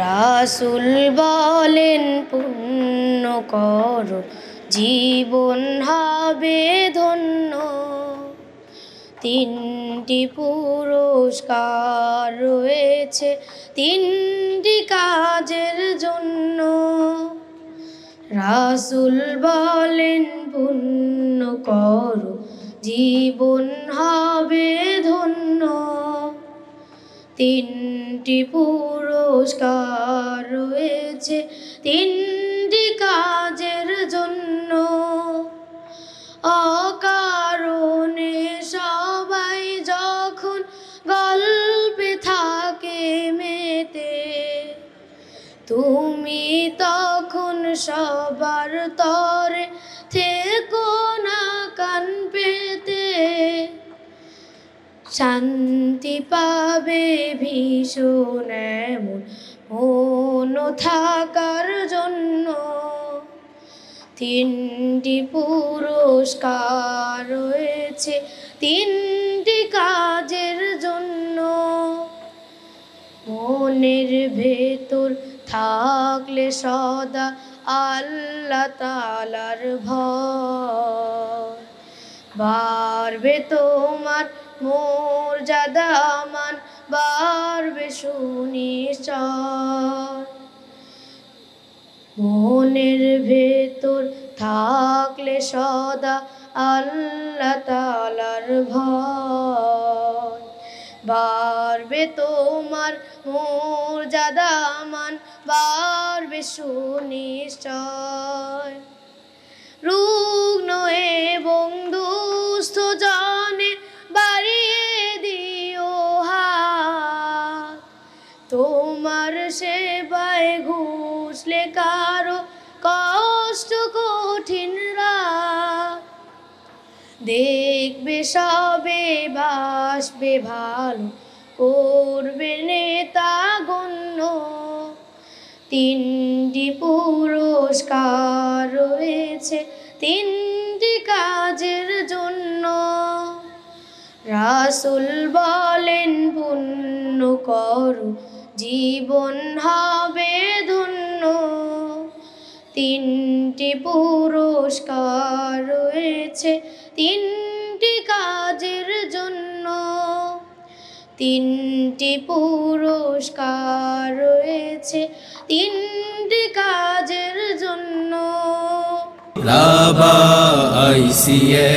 রাসূল বলেন পুণ্য করো জীবন হবে ধন্য। তিনটি পুরস্কার রয়েছে তিনটি কাজের জন্য। রাসূল বলেন পুণ্য করো জীবন হবে ধন্য। তিনটি পুরস্কার রয়েছে তিনটি কাজের জন্য। অকারণে সবাই যখন গল্পে থাকে মেতে, তুমি তখন সবার তরে থেকো না কান পেতে। শান্তি পাবে ভীষণ এমন মন থাকার জন্য। তিনটি পুরস্কার রয়েছে তিনটি কাজের জন্য। মনের ভেতর থাকলে সদা আল্লাহ তাআলার ভয়, বাড়বে তোমার মর্যাদা মান, বাড়বে সুনিশ্চয়। মনের ভেতর থাকলে সদা আল্লাহ তাআলার ভয়, বাড়বে তোমার মর্যাদা মান, বাড়বে সুনিশ্চয়। রুগ্ন এবং দুস্থ জনে বাড়িয়ে দিও হাত, তোমার সেবায় ঘুষলে কারো কষ্ট কঠিন রাত। দেখবে সবে বাসবে ভালো, করবে নেতা গণ্য। তিনটি পুরস্কার রয়েছে তিনটি কাজের জন্য। রাসূল বলেন পুণ্য করো জীবন হবে ধন্য। তিনটি পুরস্কার রয়েছে তিনটি কাজের জন্য। তিনটি পুরস্কার রয়েছে তিনটি কাজের জন্য। রাবা আইসিএ